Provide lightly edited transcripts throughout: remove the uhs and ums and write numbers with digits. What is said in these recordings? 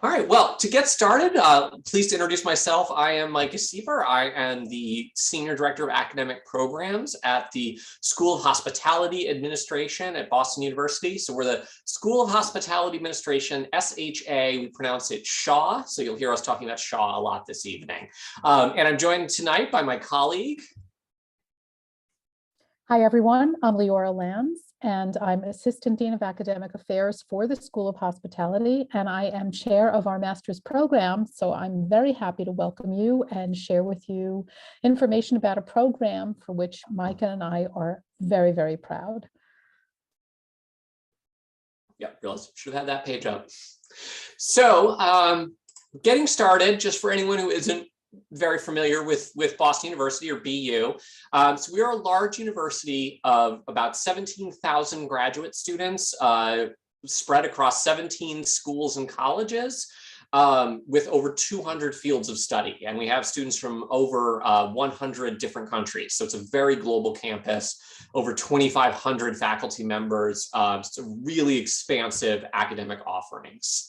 All right, well, to get started, pleased to introduce myself. I am Mike Seaver. I am the Senior Director of Academic Programs at the School of Hospitality Administration at Boston University. So we're the School of Hospitality Administration, SHA. We pronounce it SHA, so you'll hear us talking about SHA a lot this evening. And I'm joined tonight by my colleague. Hi, everyone. I'm Leora Lanz, and I'm Assistant Dean of Academic Affairs for the School of Hospitality, and I am chair of our master's program. So I'm very happy to welcome you and share with you information about a program for which Micah and I are very, very proud. Yeah, realized should have had that page up. So getting started, just for anyone who isn't very familiar with Boston University, or BU. So we are a large university of about 17,000 graduate students spread across 17 schools and colleges with over 200 fields of study. And we have students from over 100 different countries. So it's a very global campus, over 2,500 faculty members. So really expansive academic offerings.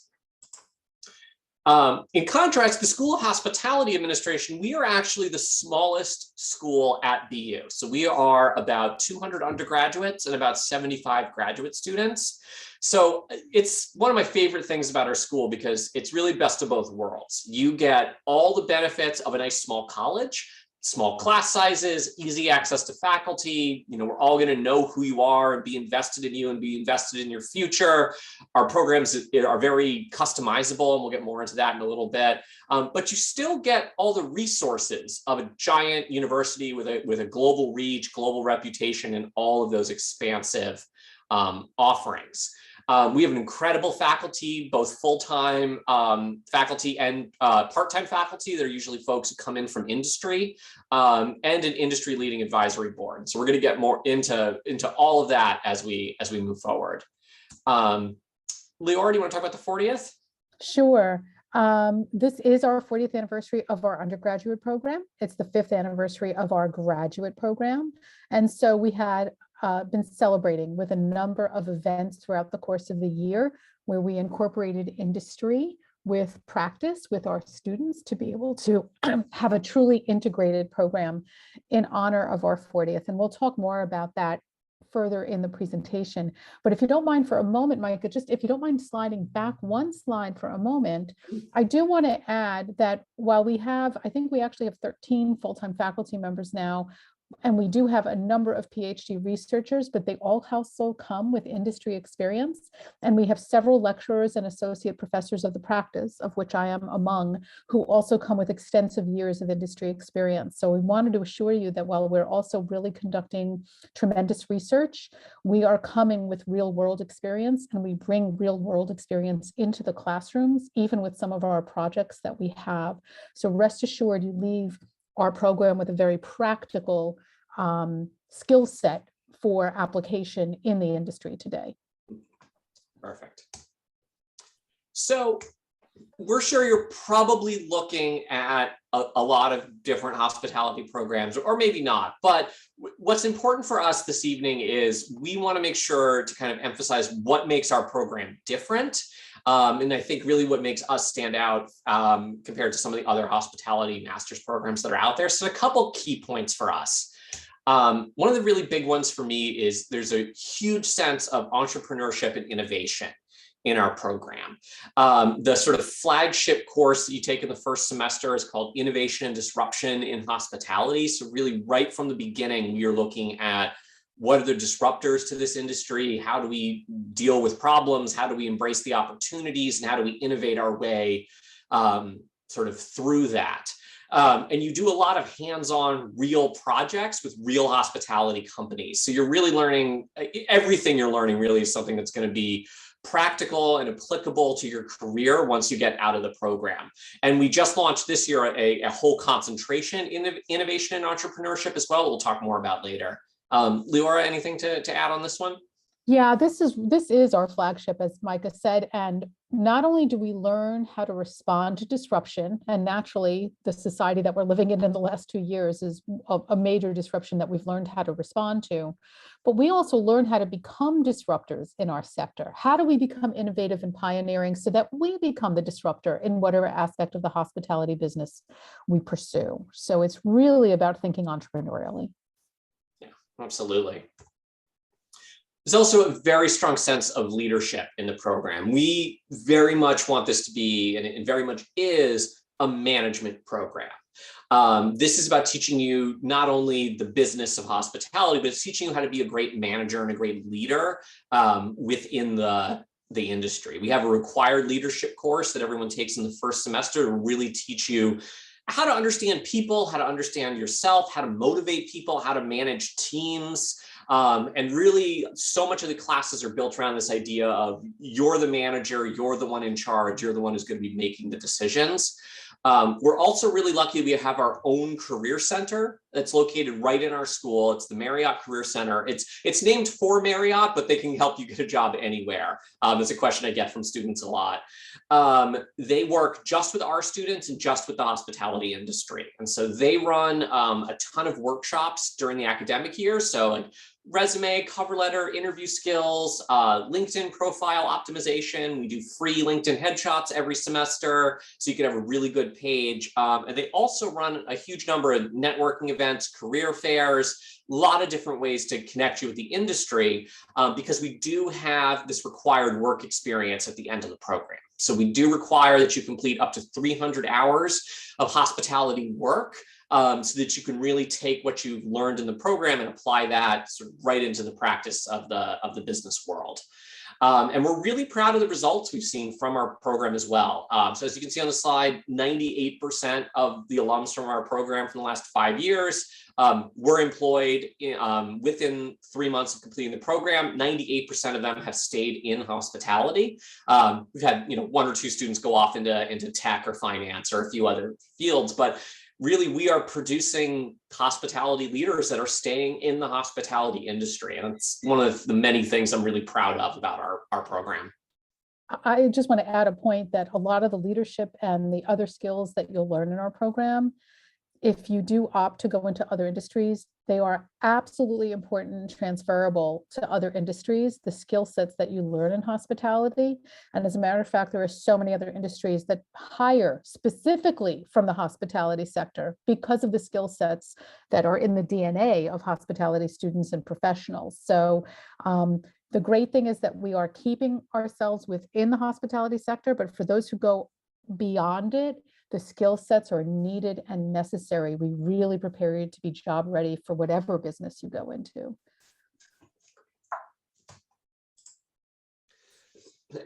In contrast, the School of Hospitality Administration, we are actually the smallest school at BU. So we are about 200 undergraduates and about 75 graduate students. So it's one of my favorite things about our school because it's really best of both worlds. You get all the benefits of a nice small college, small class sizes, easy access to faculty. You know, we're all going to know who you are and be invested in you and be invested in your future. Our programs are very customizable, and we'll get more into that in a little bit. But you still get all the resources of a giant university with a global reach, global reputation, and all of those expansive offerings. We have an incredible faculty, both full-time faculty and part-time faculty. They're usually folks who come in from industry and an industry-leading advisory board. So we're going to get more into all of that as we move forward. Leora, do you want to talk about the 40th? Sure. This is our 40th anniversary of our undergraduate program. It's the 5th anniversary of our graduate program. And so we had been celebrating with a number of events throughout the course of the year where we incorporated industry with practice with our students to be able to have a truly integrated program in honor of our 40th. And we'll talk more about that further in the presentation. But if you don't mind for a moment, Micah, just if you don't mind sliding back one slide for a moment, I do want to add that while we have, I think we actually have 13 full-time faculty members now, and we do have a number of PhD researchers, but they all also come with industry experience. And we have several lecturers and associate professors of the practice, of which I am among, who also come with extensive years of industry experience. So we wanted to assure you that while we're also really conducting tremendous research, we are coming with real world experience, and we bring real world experience into the classrooms, even with some of our projects that we have. So rest assured, you leave our program with a very practical skill set for application in the industry today. Perfect. So we're sure you're probably looking at a lot of different hospitality programs, or maybe not, but what's important for us this evening is we want to make sure to kind of emphasize what makes our program different. And I think really what makes us stand out compared to some of the other hospitality master's programs that are out there. So a couple key points for us. One of the really big ones for me is there's a huge sense of entrepreneurship and innovation in our program. The sort of flagship course that you take in the first semester is called Innovation and Disruption in Hospitality. So really right from the beginning, you're looking at what are the disruptors to this industry? How do we deal with problems? How do we embrace the opportunities? And how do we innovate our way sort of through that? And you do a lot of hands-on real projects with real hospitality companies. So you're really learning, everything you're learning really is something that's going to be practical and applicable to your career once you get out of the program. And we just launched this year a whole concentration in innovation and entrepreneurship as well. We'll talk more about later. Leora, anything to add on this one? Yeah, this is our flagship, as Micah said, and not only do we learn how to respond to disruption, and naturally the society that we're living in the last 2 years is a major disruption that we've learned how to respond to, but we also learn how to become disruptors in our sector. How do we become innovative and pioneering so that we become the disruptor in whatever aspect of the hospitality business we pursue? So it's really about thinking entrepreneurially. Yeah, absolutely. There's also a very strong sense of leadership in the program. We very much want this to be, and it very much is, a management program. This is about teaching you not only the business of hospitality, but it's teaching you how to be a great manager and a great leader within the industry. We have a required leadership course that everyone takes in the first semester to really teach you how to understand people, how to understand yourself, how to motivate people, how to manage teams. And really, so much of the classes are built around this idea of you're the manager, you're the one in charge, you're the one who's going to be making the decisions. We're also really lucky we have our own career center that's located right in our school. It's the Marriott Career Center. It's named for Marriott, but they can help you get a job anywhere. It's a question I get from students a lot. They work just with our students and just with the hospitality industry. And so they run a ton of workshops during the academic year. So like resume, cover letter, interview skills, LinkedIn profile optimization. We do free LinkedIn headshots every semester, so you can have a really good page. And they also run a huge number of networking events, career fairs, a lot of different ways to connect you with the industry, because we do have this required work experience at the end of the program. So we do require that you complete up to 300 hours of hospitality work, so that you can really take what you've learned in the program and apply that sort of right into the practice of the business world. And we're really proud of the results we've seen from our program as well. So as you can see on the slide, 98% of the alums from our program from the last 5 years were employed within 3 months of completing the program. 98% of them have stayed in hospitality. We've had 1 or 2 students go off into tech or finance or a few other fields, but really, we are producing hospitality leaders that are staying in the hospitality industry. And it's one of the many things I'm really proud of about our program. I just want to add a point that a lot of the leadership and the other skills that you'll learn in our program, if you do opt to go into other industries, they are absolutely important and transferable to other industries, the skill sets that you learn in hospitality. And as a matter of fact, there are so many other industries that hire specifically from the hospitality sector because of the skill sets that are in the DNA of hospitality students and professionals. So the great thing is that we are keeping ourselves within the hospitality sector, but for those who go beyond it, the skill sets are needed and necessary. We really prepare you to be job ready for whatever business you go into.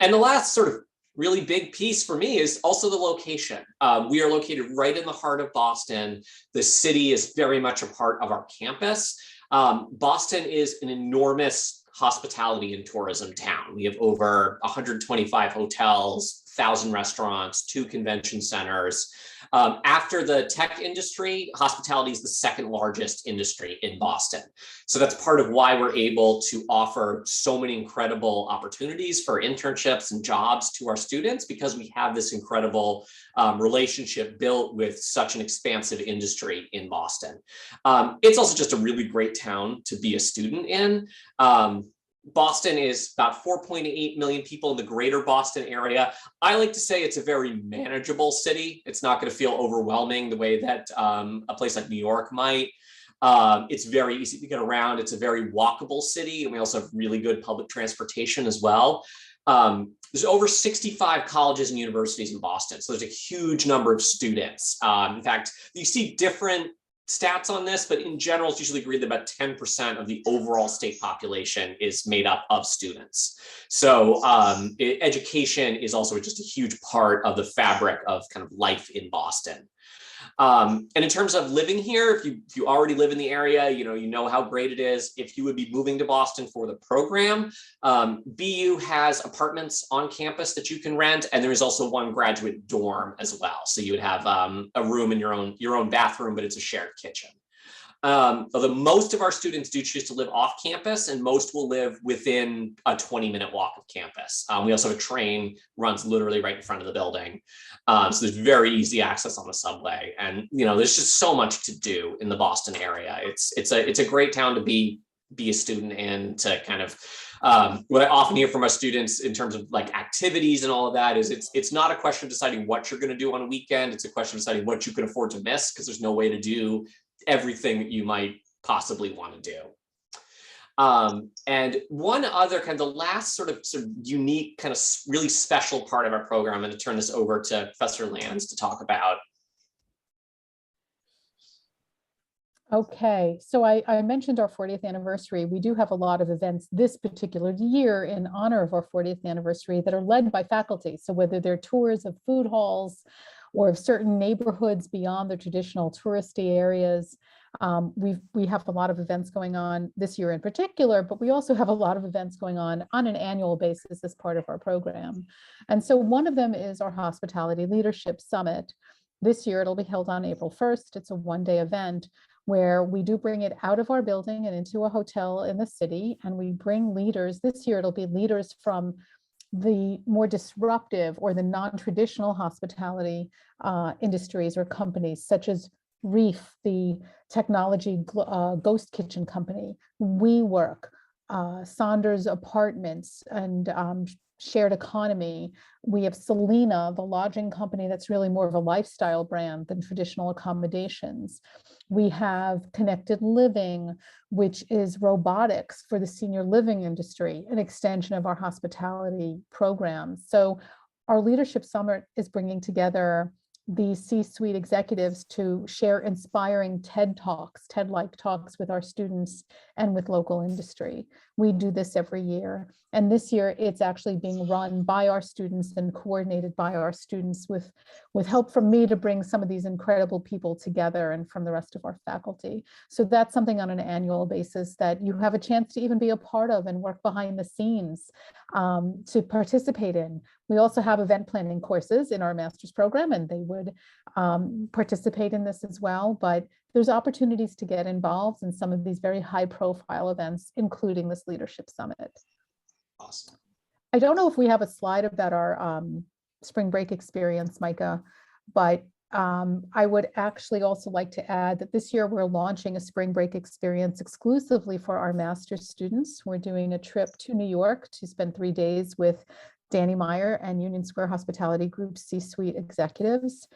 And the last sort of really big piece for me is also the location. We are located right in the heart of Boston. The city is very much a part of our campus. Boston is an enormous hospitality and tourism town. We have over 125 hotels, 1,000 restaurants, 2 convention centers. After the tech industry, hospitality is the second largest industry in Boston. So that's part of why we're able to offer so many incredible opportunities for internships and jobs to our students, because we have this incredible relationship built with such an expansive industry in Boston. It's also just a really great town to be a student in. Boston is about 4.8 million people in the greater Boston area. I like to say it's a very manageable city. It's not going to feel overwhelming the way that a place like New York might. It's very easy to get around. It's a very walkable city, and we also have really good public transportation as well. There's over 65 colleges and universities in Boston, so there's a huge number of students. In fact, you see different stats on this, but in general, it's usually agreed that about 10% of the overall state population is made up of students. So education is also just a huge part of the fabric of kind of life in Boston. And in terms of living here, if you already live in the area, you know how great it is. If you would be moving to Boston for the program, BU has apartments on campus that you can rent, and there is also one graduate dorm as well. So you would have a room in your own bathroom, but it's a shared kitchen. Although most of our students do choose to live off campus, and most will live within a 20-minute walk of campus. We also have a train runs literally right in front of the building. So there's very easy access on the subway. And, there's just so much to do in the Boston area. It's a great town to be a student in, to kind of, what I often hear from our students in terms of like activities and all of that is it's not a question of deciding what you're going to do on a weekend. It's a question of deciding what you can afford to miss, because there's no way to do everything that you might possibly want to do. And one other kind of the last sort of unique kind of really special part of our program, I'm going to turn this over to Professor Lands to talk about. Okay, so I mentioned our 40th anniversary. We do have a lot of events this particular year in honor of our 40th anniversary that are led by faculty. So whether they're tours of food halls or of certain neighborhoods beyond the traditional touristy areas, we have a lot of events going on this year in particular, but we also have a lot of events going on an annual basis as part of our program. And so one of them is our Hospitality Leadership Summit. This year it'll be held on April 1st. It's a one-day event where we do bring it out of our building and into a hotel in the city, and we bring leaders. This year it'll be leaders from the more disruptive or the non-traditional hospitality industries or companies, such as Reef, the technology ghost kitchen company, WeWork, Saunders Apartments, and Shared Economy. We have Selena, the lodging company that's really more of a lifestyle brand than traditional accommodations. We have Connected Living, which is robotics for the senior living industry, an extension of our hospitality program. So our Leadership Summit is bringing together the C-suite executives to share inspiring TED Talks, TED-like talks with our students and with local industry. We do this every year. And this year it's actually being run by our students and coordinated by our students with help from me to bring some of these incredible people together and from the rest of our faculty. So that's something on an annual basis that you have a chance to even be a part of and work behind the scenes to participate in. We also have event planning courses in our master's program, and they would participate in this as well. But there's opportunities to get involved in some of these very high profile events, including this Leadership Summit. Awesome. I don't know if we have a slide about our spring break experience, Micah, but I would actually also like to add that this year we're launching a spring break experience exclusively for our master's students. We're doing a trip to New York to spend 3 days with Danny Meyer and Union Square Hospitality Group C-suite executives.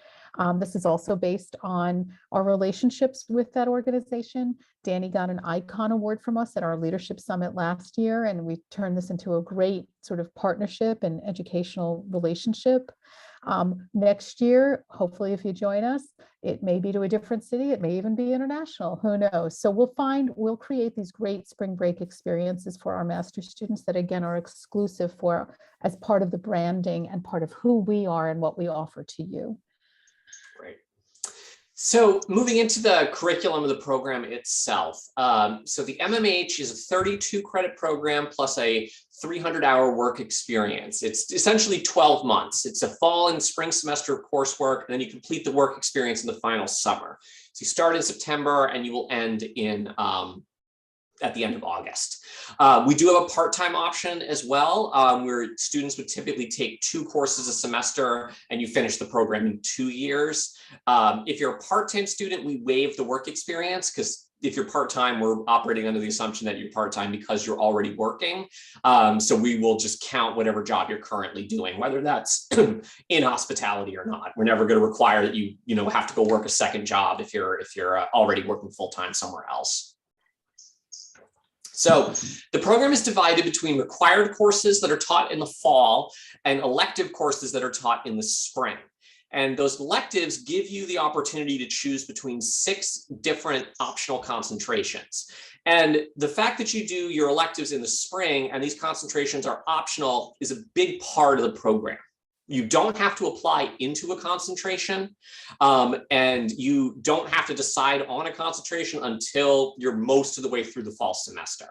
This is also based on our relationships with that organization. Danny got an Icon Award from us at our Leadership Summit last year, and we turned this into a great sort of partnership and educational relationship. Next year, hopefully, if you join us, it may be to a different city. It may even be international. Who knows? So we'll create these great spring break experiences for our master's students that, again, are exclusive as part of the branding and part of who we are and what we offer to you. Great. So moving into the curriculum of the program itself. So the MMH is a 32 credit program plus a 300-hour work experience. It's essentially 12 months. It's a fall and spring semester of coursework, and then you complete the work experience in the final summer. So you start in September and you will end at the end of August. We do have a part-time option as well, where students would typically take 2 courses a semester and you finish the program in 2 years. If you're a part-time student, we waive the work experience, because if you're part-time, we're operating under the assumption that you're part-time because you're already working. So we will just count whatever job you're currently doing, whether that's in hospitality or not. We're never going to require that you have to go work a second job if you're already working full-time somewhere else. So the program is divided between required courses that are taught in the fall and elective courses that are taught in the spring. And those electives give you the opportunity to choose between 6 different optional concentrations. And the fact that you do your electives in the spring and these concentrations are optional is a big part of the program. You don't have to apply into a concentration, and you don't have to decide on a concentration until you're most of the way through the fall semester.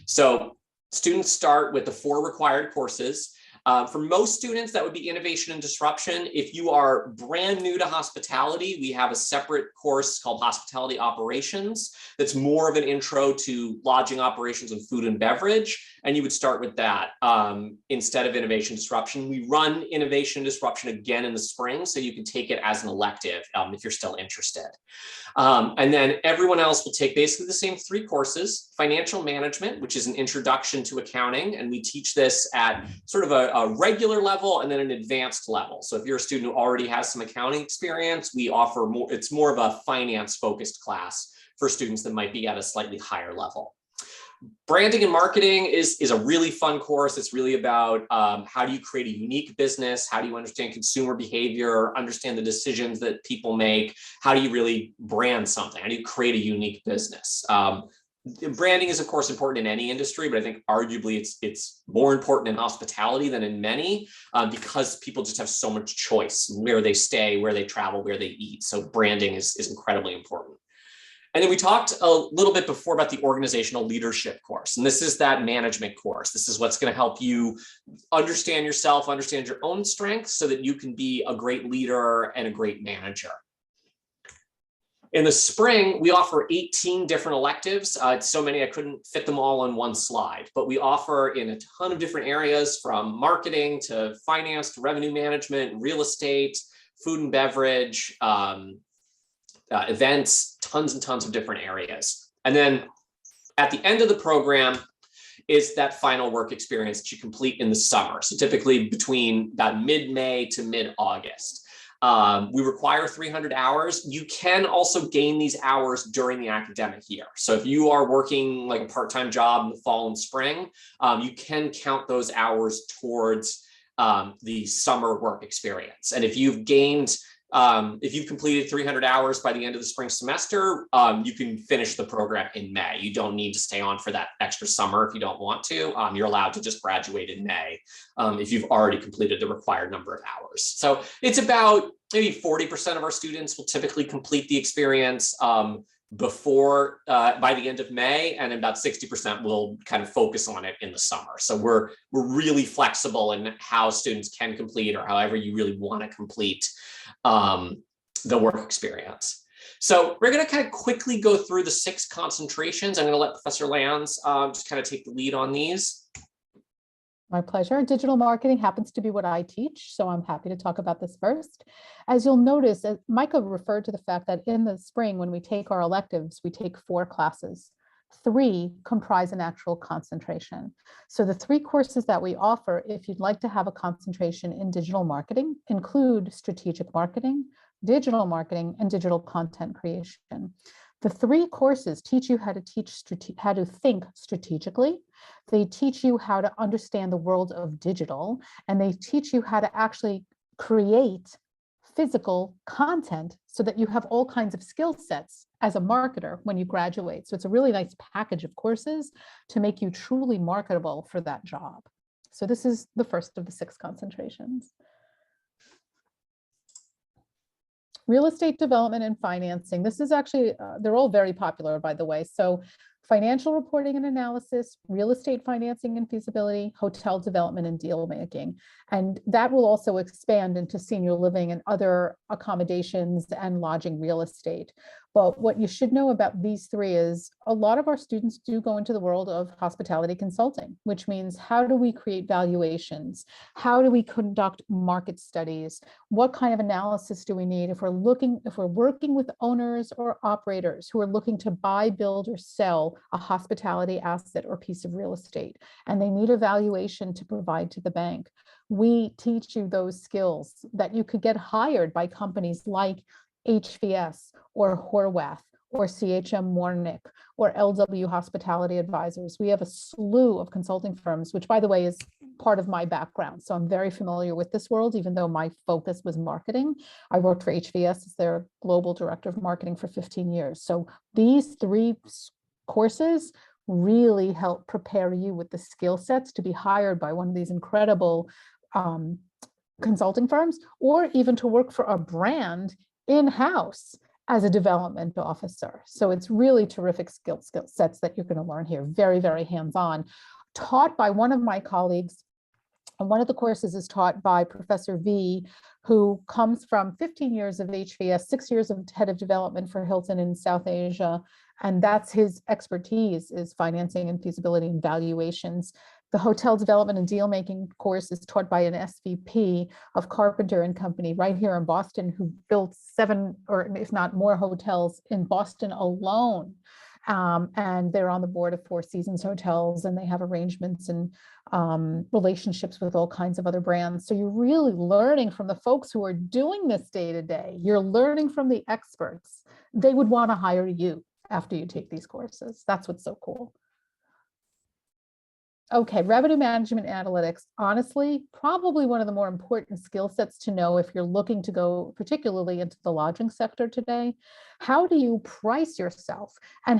So students start with the 4 required courses. For most students, that would be innovation and disruption. If you are brand new to hospitality, we have a separate course called Hospitality Operations that's more of an intro to lodging operations and food and beverage. And you would start with that instead of innovation disruption. We run innovation disruption again in the spring, so you can take it as an elective if you're still interested. And then everyone else will take basically the same 3 courses: financial management, which is an introduction to accounting. And we teach this at sort of a regular level and then an advanced level. So if you're a student who already has some accounting experience, we offer more, it's more of a finance focused class for students that might be at a slightly higher level. Branding and marketing is a really fun course. It's really about how do you create a unique business? How do you understand consumer behavior, understand the decisions that people make? How do you really brand something? How do you create a unique business? Branding is, of course, important in any industry, but I think arguably it's more important in hospitality than in many because people just have so much choice where they stay, where they travel, where they eat. So branding is incredibly important. And then we talked a little bit before about the organizational leadership course. And this is that management course. This is what's going to help you understand yourself, understand your own strengths so that you can be a great leader and a great manager. In the spring, we offer 18 different electives. It's so many, I couldn't fit them all on one slide, but we offer in a ton of different areas, from marketing to finance to revenue management, real estate, food and beverage, events, tons and tons of different areas. And then at the end of the program is that final work experience that you complete in the summer. So typically between that mid-May to mid-August. We require 300 hours. You can also gain these hours during the academic year. So if you are working like a part-time job in the fall and spring, you can count those hours towards the summer work experience. And if you've gained if you've completed 300 hours by the end of the spring semester, you can finish the program in May. You don't need to stay on for that extra summer if you don't want to. You're allowed to just graduate in May if you've already completed the required number of hours. So it's about maybe 40% of our students will typically complete the experience before by the end of May, and about 60% will kind of focus on it in the summer. So we're really flexible in how students can complete, or however you really want to complete the work experience. So we're going to kind of quickly go through the 6 concentrations. I'm going to let Professor Lanz just kind of take the lead on these. My pleasure. Digital marketing happens to be what I teach, so I'm happy to talk about this first. As you'll notice, Micah referred to the fact that in the spring, when we take our electives, we take 4 classes. 3 comprise an actual concentration. So the 3 courses that we offer, if you'd like to have a concentration in digital marketing, include strategic marketing, digital marketing, and digital content creation. The 3 courses teach you how to think strategically. They teach you how to understand the world of digital, and they teach you how to actually create physical content so that you have all kinds of skill sets as a marketer when you graduate. So it's a really nice package of courses to make you truly marketable for that job. So this is the first of the 6 concentrations. Real estate development and financing. This is actually, they're all very popular, by the way. So financial reporting and analysis, real estate financing and feasibility, hotel development and deal making. And that will also expand into senior living and other accommodations and lodging real estate. But what you should know about these 3 is a lot of our students do go into the world of hospitality consulting, which means how do we create valuations? How do we conduct market studies? What kind of analysis do we need if we're working with owners or operators who are looking to buy, build, or sell a hospitality asset or piece of real estate, and they need a valuation to provide to the bank? We teach you those skills that you could get hired by companies like HVS or Horwath or CHM Warnick or LW Hospitality Advisors. We have a slew of consulting firms, which, by the way, is part of my background. So I'm very familiar with this world, even though my focus was marketing. I worked for HVS as their global director of marketing for 15 years. So these 3 courses really help prepare you with the skill sets to be hired by one of these incredible consulting firms, or even to work for a brand in-house as a development officer. So it's really terrific skill sets that you're going to learn here. Very, very hands-on, taught by one of my colleagues And one of the courses is taught by Professor V, who comes from 15 years of HVS, 6 years of head of development for Hilton in South Asia. And that's his expertise, is financing and feasibility and valuations. The hotel development and deal making course is taught by an SVP of Carpenter and Company right here in Boston, who built 7 or if not more hotels in Boston alone. And they're on the board of Four Seasons Hotels, and they have arrangements and relationships with all kinds of other brands. So you're really learning from the folks who are doing this day to day. You're learning from the experts. They would want to hire you after you take these courses. That's what's so cool. Okay, revenue management analytics, honestly, probably one of the more important skill sets to know if you're looking to go particularly into the lodging sector today. How do you price yourself? And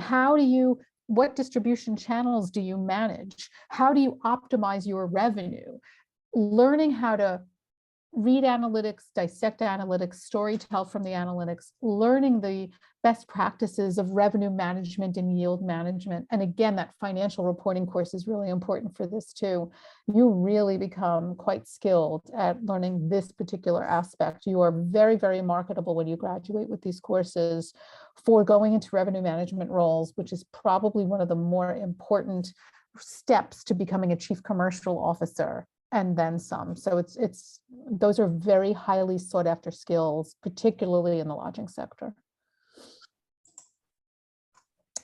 what distribution channels do you manage? How do you optimize your revenue? Learning how to read analytics, dissect analytics, storytell from the analytics, learning the best practices of revenue management and yield management. And again, that financial reporting course is really important for this too. You really become quite skilled at learning this particular aspect. You are very, very marketable when you graduate with these courses for going into revenue management roles, which is probably one of the more important steps to becoming a chief commercial officer, and then some. So those are very highly sought after skills, particularly in the lodging sector.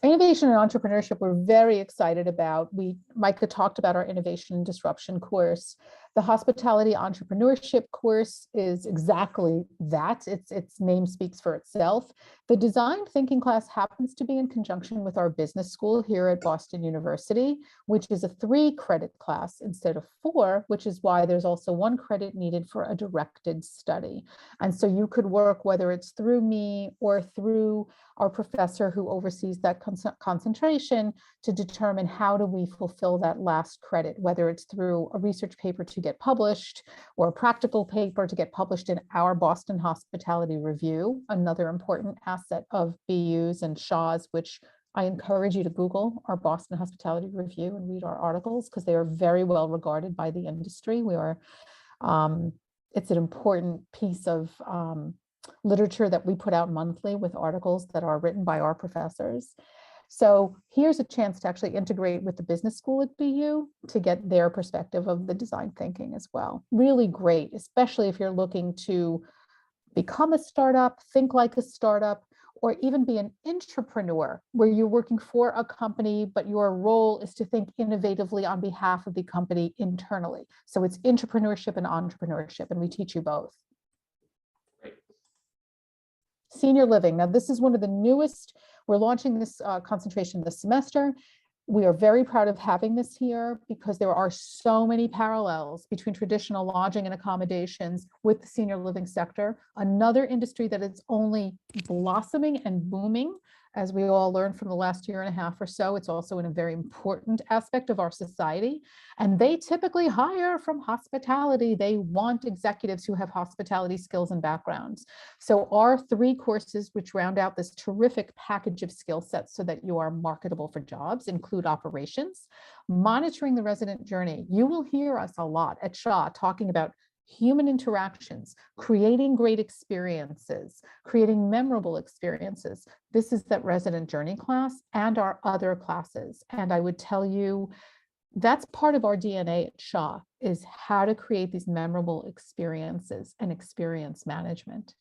Innovation and entrepreneurship, we're very excited about. Micah talked about our innovation and disruption course. The hospitality entrepreneurship course is exactly that. Its name speaks for itself. The design thinking class happens to be in conjunction with our business school here at Boston University, which is a 3-credit class instead of 4, which is why there's also 1 credit needed for a directed study. And so you could work, whether it's through me or through our professor who oversees that concentration, to determine how do we fulfill that last credit, whether it's through a research paper to get published or a practical paper to get published in our Boston Hospitality Review, another important asset of BUs and SHAs, which I encourage you to Google our Boston Hospitality Review and read our articles, because they are very well regarded by the industry. It's an important piece of literature that we put out monthly with articles that are written by our professors. So here's a chance to actually integrate with the business school at BU to get their perspective of the design thinking as well. Really great, especially if you're looking to become a startup, think like a startup, or even be an entrepreneur where you're working for a company, but your role is to think innovatively on behalf of the company internally. So it's entrepreneurship and entrepreneurship, and we teach you both. Senior living. Now, this is one of the newest. We're launching this concentration this semester. We are very proud of having this here because there are so many parallels between traditional lodging and accommodations with the senior living sector, another industry that is only blossoming and booming. As we all learned from the last year and a half or so, it's also in a very important aspect of our society. And they typically hire from hospitality. They want executives who have hospitality skills and backgrounds. So our 3 courses, which round out this terrific package of skill sets so that you are marketable for jobs, include operations, monitoring the resident journey. You will hear us a lot at SHA talking about human interactions, creating great experiences, creating memorable experiences. This is that resident journey class and our other classes. And I would tell you, that's part of our DNA at SHA, is how to create these memorable experiences and experience management.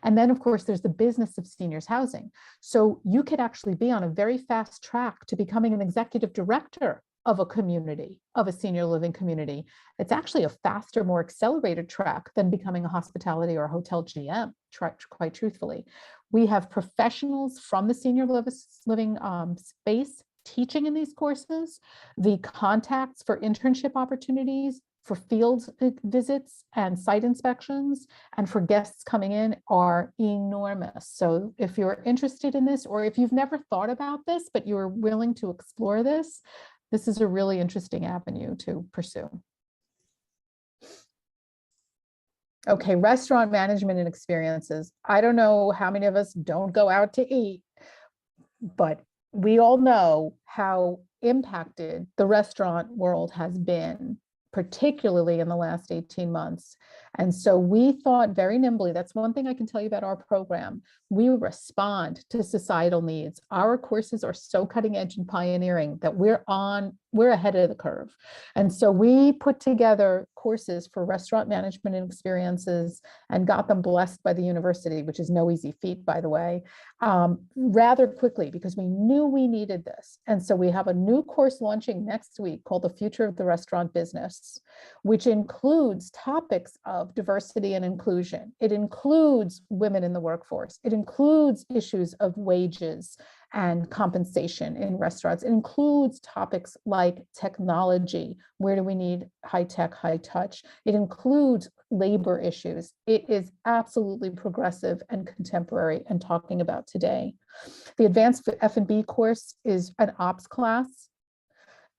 And then, of course, there's the business of seniors housing. So you could actually be on a very fast track to becoming an executive director of a community, of a senior living community. It's actually a faster, more accelerated track than becoming a hospitality or a hotel GM, quite truthfully. We have professionals from the senior living space teaching in these courses. The contacts for internship opportunities, for field visits and site inspections, and for guests coming in are enormous. So if you're interested in this, or if you've never thought about this, but you're willing to explore this, this is a really interesting avenue to pursue. Okay, restaurant management and experiences. I don't know how many of us don't go out to eat, but we all know how impacted the restaurant world has been particularly in the last 18 months. And so we thought very nimbly, that's one thing I can tell you about our program. We respond to societal needs. Our courses are so cutting edge and pioneering that we're ahead of the curve. And so we put together courses for restaurant management and experiences and got them blessed by the university, which is no easy feat, by the way, rather quickly because we knew we needed this. And so we have a new course launching next week called The Future of the Restaurant Business, which includes topics of diversity and inclusion. It includes women in the workforce. It includes issues of wages and compensation in restaurants. It includes topics like technology. Where do we need high tech, high touch? It includes labor issues. It is absolutely progressive and contemporary and talking about today. The advanced F&B course is an ops class,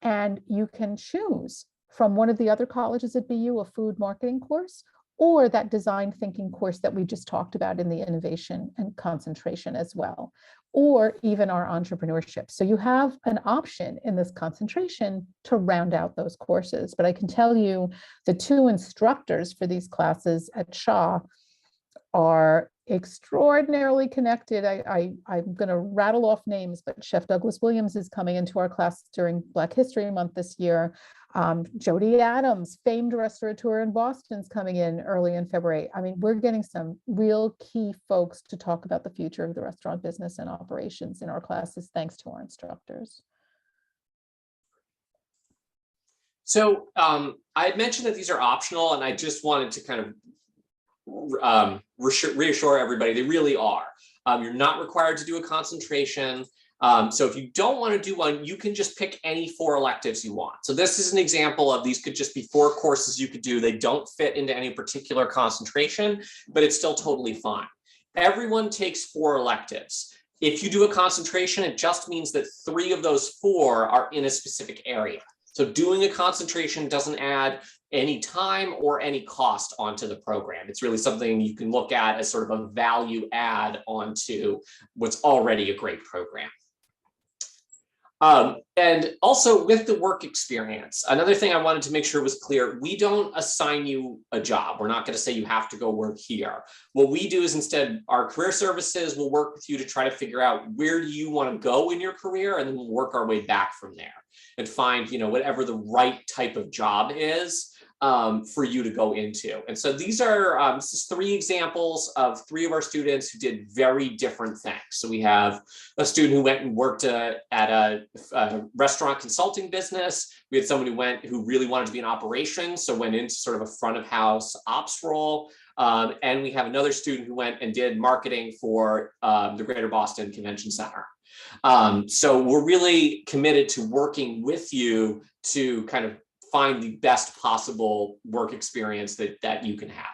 and you can choose from one of the other colleges at BU, a food marketing course, or that design thinking course that we just talked about in the innovation and concentration as well, or even our entrepreneurship. So you have an option in this concentration to round out those courses. But I can tell you the two instructors for these classes at SHA are extraordinarily connected. I'm going to rattle off names, but Chef Douglas Williams is coming into our class during Black History Month this year. Jody Adams, famed restaurateur in Boston, is coming in early in February. I mean, we're getting some real key folks to talk about the future of the restaurant business and operations in our classes, thanks to our instructors. So I had mentioned that these are optional, and I just wanted to kind of reassure everybody they really are. You're not required to do a concentration. So if you don't want to do one, you can just pick any 4 electives you want. So this is an example of these could just be 4 courses you could do. They don't fit into any particular concentration, but it's still totally fine. Everyone takes 4 electives. If you do a concentration, it just means that 3 of those 4 are in a specific area. So doing a concentration doesn't add any time or any cost onto the program. It's really something you can look at as sort of a value add onto what's already a great program. And also with the work experience, another thing I wanted to make sure was clear, we don't assign you a job. We're not going to say you have to go work here. What we do is instead our career services will work with you to try to figure out where do you want to go in your career, and then we'll work our way back from there and find, whatever the right type of job is for you to go into. And so these are, this is 3 examples of 3 of our students who did very different things. So we have a student who went and worked at a restaurant consulting business. We had someone who really wanted to be in operations, so went into sort of a front of house ops role. And we have another student who went and did marketing for the Greater Boston Convention Center. So we're really committed to working with you to kind of find the best possible work experience that you can have.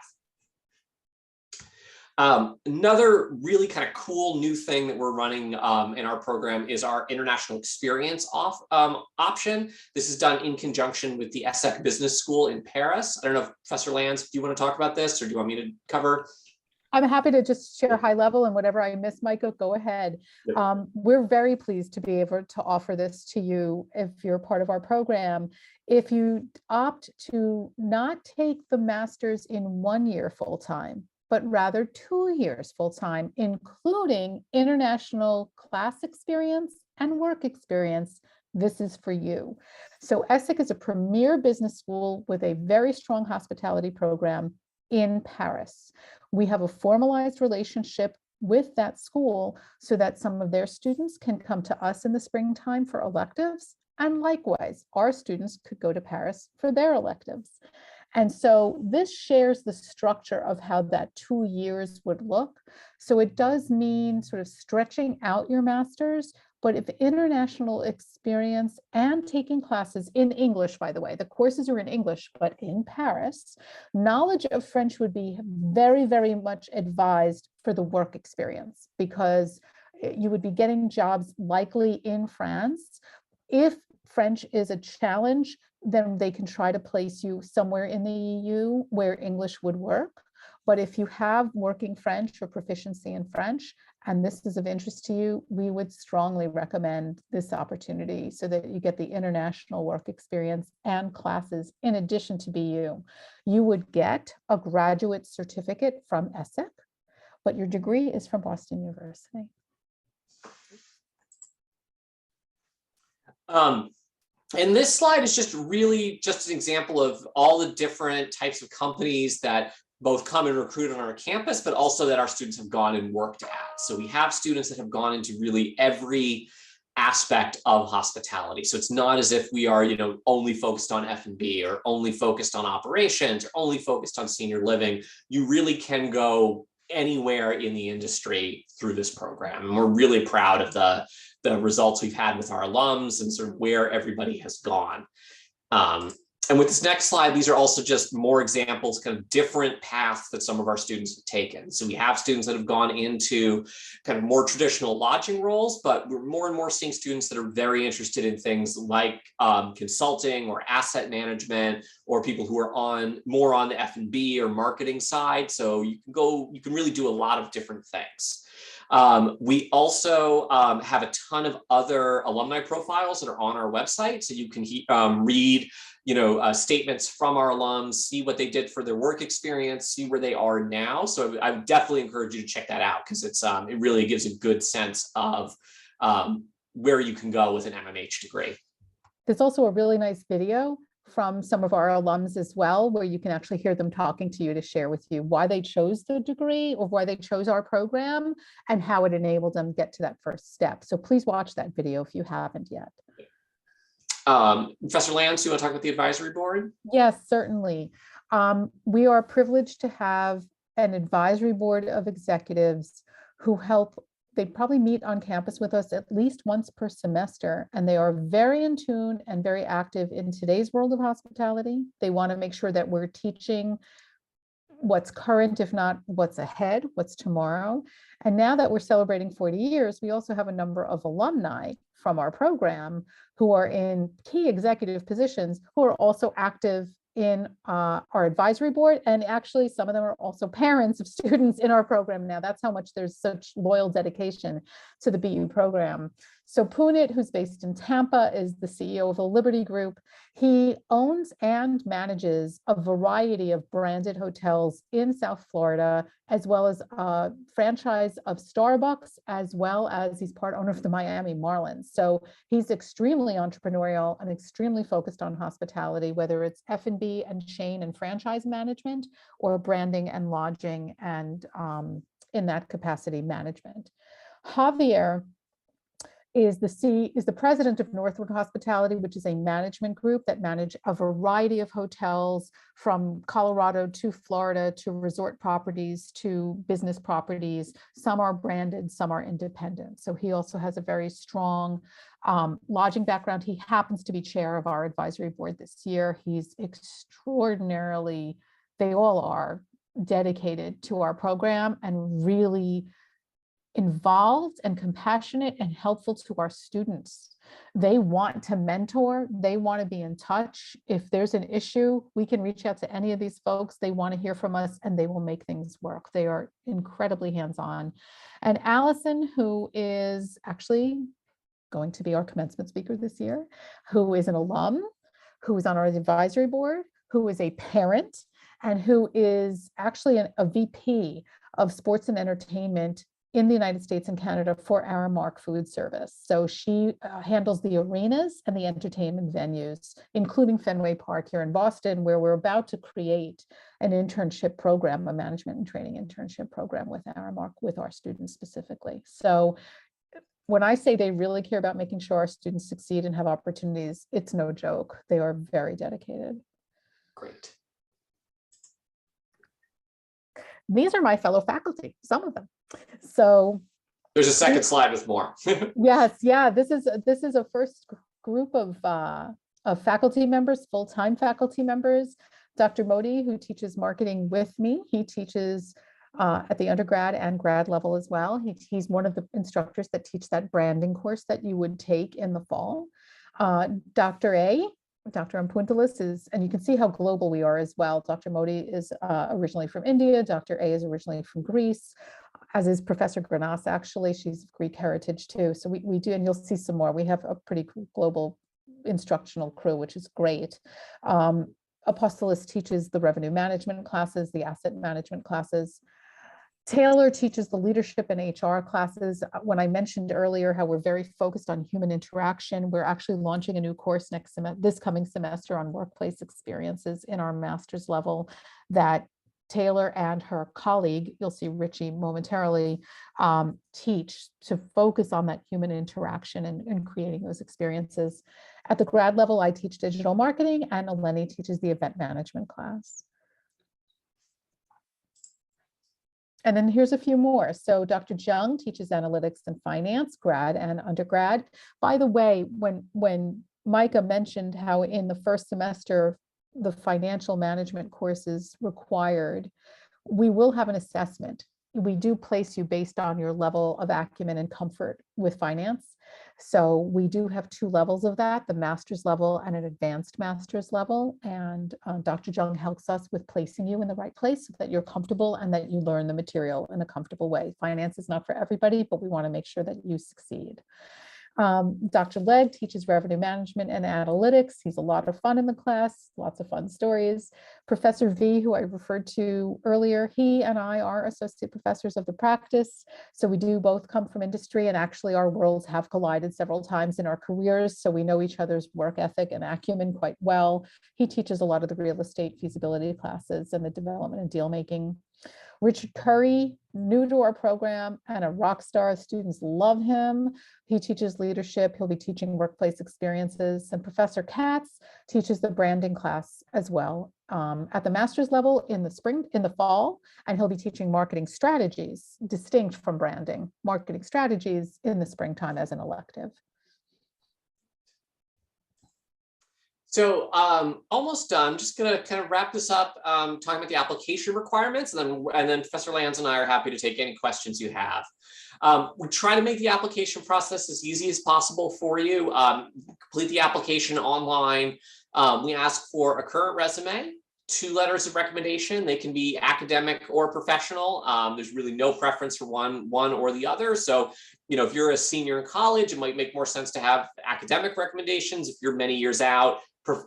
Another really kind of cool new thing that we're running in our program is our international experience option. This is done in conjunction with the ESSEC Business School in Paris. I don't know if Professor Lanz, do you want to talk about this, or do you want me to cover? I'm happy to just share high level, and whatever I miss, Micah, go ahead. Yep. We're very pleased to be able to offer this to you if you're part of our program. If you opt to not take the master's in 1 year full-time, but rather 2 years full-time, including international class experience and work experience, this is for you. So ESSEC is a premier business school with a very strong hospitality program in Paris. We have a formalized relationship with that school so that some of their students can come to us in the springtime for electives. And likewise, our students could go to Paris for their electives. And so this shares the structure of how that 2 years would look. So it does mean sort of stretching out your master's, but if international experience and taking classes in English, by the way, the courses are in English, but in Paris, knowledge of French would be very, very much advised for the work experience, because you would be getting jobs likely in France. If French is a challenge, then they can try to place you somewhere in the EU where English would work. But if you have working French or proficiency in French, and this is of interest to you, we would strongly recommend this opportunity so that you get the international work experience and classes in addition to BU. You would get a graduate certificate from ESSEC, but your degree is from Boston University. And this slide is just really just an example of all the different types of companies that both come and recruit on our campus, but also that our students have gone and worked at. So we have students that have gone into really every aspect of hospitality. So it's not as if we are, only focused on F&B or only focused on operations or only focused on senior living. You really can go anywhere in the industry through this program. And we're really proud of the results we've had with our alums and sort of where everybody has gone. And with this next slide, these are also just more examples, kind of different paths that some of our students have taken. So we have students that have gone into kind of more traditional lodging roles, but we're more and more seeing students that are very interested in things like consulting or asset management, or people who are more on the F&B or marketing side. So you can really do a lot of different things. We also have a ton of other alumni profiles that are on our website. So you can read statements from our alums, see what they did for their work experience, see where they are now. So I would definitely encourage you to check that out, because it really gives a good sense of where you can go with an MMH degree. There's also a really nice video from some of our alums as well, where you can actually hear them talking to you to share with you why they chose the degree or why they chose our program and how it enabled them get to that first step. So please watch that video if you haven't yet. Professor Lance, you want to talk about the advisory board? Yes, certainly. We are privileged to have an advisory board of executives who help. They probably meet on campus with us at least once per semester, and they are very in tune and very active in today's world of hospitality. They want to make sure that we're teaching what's current, if not what's ahead, what's tomorrow. And now that we're celebrating 40 years, we also have a number of alumni from our program who are in key executive positions who are also active in our advisory board. And actually, some of them are also parents of students in our program now. That's how much there's such loyal dedication to the BU program. So Punit, who's based in Tampa, is the CEO of the Liberty Group. He owns and manages a variety of branded hotels in South Florida, as well as a franchise of Starbucks, as well as he's part owner of the Miami Marlins. So he's extremely entrepreneurial and extremely focused on hospitality, whether it's F&B and chain and franchise management, or branding and lodging and in that capacity management. Javier is the president of Northbridge Hospitality, which is a management group that manage a variety of hotels from Colorado to Florida to resort properties to business properties. Some are branded, some are independent. So he also has a very strong lodging background. He happens to be chair of our advisory board this year. He's extraordinarily, they all are dedicated to our program and really involved and compassionate and helpful to our students. They want to mentor, they want to be in touch. If there's an issue, we can reach out to any of these folks. They want to hear from us and they will make things work. They are incredibly hands-on. And Allison, who is actually going to be our commencement speaker this year, who is an alum, who is on our advisory board, who is a parent, and who is actually a VP of sports and entertainment in the United States and Canada for Aramark Food Service. So she handles the arenas and the entertainment venues, including Fenway Park here in Boston, where we're about to create an internship program, a management and training internship program with Aramark, with our students specifically. So when I say they really care about making sure our students succeed and have opportunities, it's no joke. They are very dedicated. Great. These are my fellow faculty, some of them. So there's a second slide with more. Yes, yeah, this is a first group of faculty members, full-time faculty members. Dr. Modi, who teaches marketing with me, he teaches at the undergrad and grad level as well. He's one of the instructors that teach that branding course that you would take in the fall. Dr. A, Dr. Ampuntalis is, and you can see how global we are as well. Dr. Modi is originally from India. Dr. A is originally from Greece, as is Professor Granas, actually. She's of Greek heritage too. So we do, and you'll see some more. We have a pretty global instructional crew, which is great. Apostolos teaches the revenue management classes, the asset management classes. Taylor teaches the leadership and HR classes. When I mentioned earlier how we're very focused on human interaction, we're actually launching a new course this coming semester on workplace experiences in our master's level that Taylor and her colleague, you'll see Richie momentarily, teach to focus on that human interaction and creating those experiences. At the grad level, I teach digital marketing, and Eleni teaches the event management class. And then here's a few more. So Dr. Jung teaches analytics and finance, grad and undergrad. By the way, when Micah mentioned how in the first semester, the financial management course is required, we will have an assessment. We do place you based on your level of acumen and comfort with finance. So we do have 2 levels of that, the master's level and an advanced master's level. And Dr. Jung helps us with placing you in the right place so that you're comfortable and that you learn the material in a comfortable way. Finance is not for everybody, but we want to make sure that you succeed. Dr. Legg teaches revenue management and analytics. He's a lot of fun in the class, lots of fun stories. Professor V, who I referred to earlier, he and I are associate professors of the practice. So we do both come from industry, and actually our worlds have collided several times in our careers. So we know each other's work ethic and acumen quite well. He teaches a lot of the real estate feasibility classes and the development and deal making. Richard Curry, new to our program and a rock star. Students love him. He teaches leadership. He'll be teaching workplace experiences. And Professor Katz teaches the branding class as well at the master's level in the fall, and he'll be teaching marketing strategies, distinct from branding, marketing strategies in the springtime as an elective. So almost done. Just gonna kind of wrap this up, talking about the application requirements, and then Professor Lanz and I are happy to take any questions you have. We try to make the application process as easy as possible for you. Complete the application online. We ask for a current resume, 2 letters of recommendation. They can be academic or professional. There's really no preference for one or the other. So, you know, if you're a senior in college, it might make more sense to have academic recommendations. If you're many years out,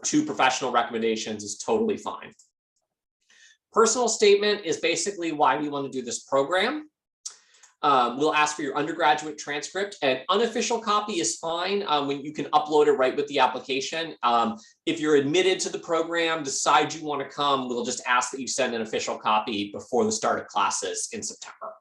2 professional recommendations is totally fine. Personal statement is basically why we want to do this program. We'll ask for your undergraduate transcript. An unofficial copy is fine when you can upload it right with the application. If you're admitted to the program, decide you want to come, we'll just ask that you send an official copy before the start of classes in September.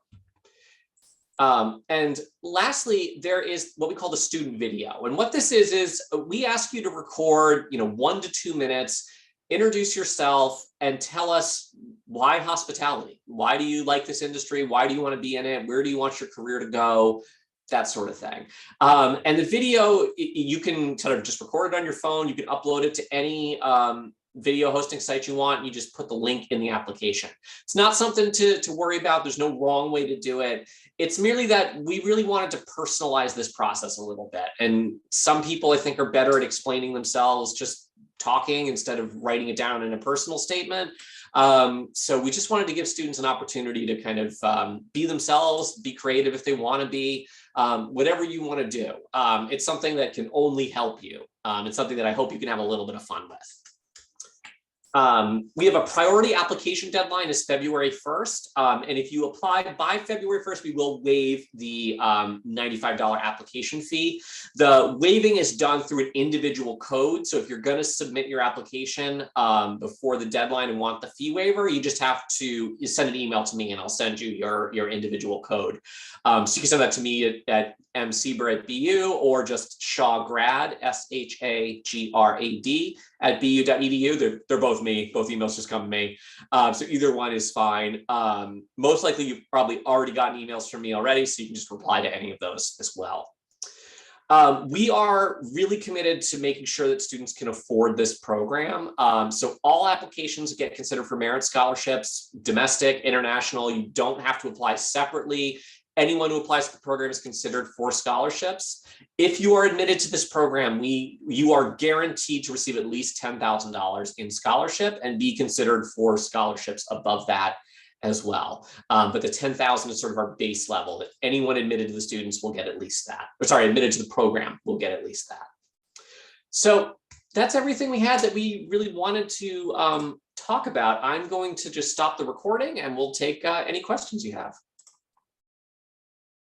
And lastly, there is what we call the student video. And what this is we ask you to record, 1 to 2 minutes, introduce yourself and tell us why hospitality. Why do you like this industry? Why do you want to be in it? Where do you want your career to go? That sort of thing. And the video, you can sort of just record it on your phone. You can upload it to any video hosting site you want. You just put the link in the application. It's not something to worry about. There's no wrong way to do it. It's merely that we really wanted to personalize this process a little bit. And some people, I think, are better at explaining themselves just talking instead of writing it down in a personal statement. So we just wanted to give students an opportunity to kind of be themselves, be creative if they want to be, whatever you want to do. It's something that can only help you. It's something that I hope you can have a little bit of fun with. We have a priority application deadline is February 1st. And if you apply by February 1st, we will waive the $95 application fee. The waiving is done through an individual code. So if you're going to submit your application before the deadline and want the fee waiver, you just have to send an email to me and I'll send you your individual code. So you can send that to me at msieber@BU or just SHAGRAD, SHAGRAD @bu.edu. They're both me. Both emails just come to me. So either one is fine. Most likely you've probably already gotten emails from me already, so you can just reply to any of those as well. We are really committed to making sure that students can afford this program. So all applications get considered for merit scholarships, domestic, international. You don't have to apply separately. anyone who applies to the program is considered for scholarships. If you are admitted to this program, you are guaranteed to receive at least $10,000 in scholarship and be considered for scholarships above that as well. But the 10,000 is sort of our base level, that anyone admitted to the students will get at least that, or sorry, admitted to the program will get at least that. So that's everything we had that we really wanted to talk about. I'm going to just stop the recording and we'll take any questions you have.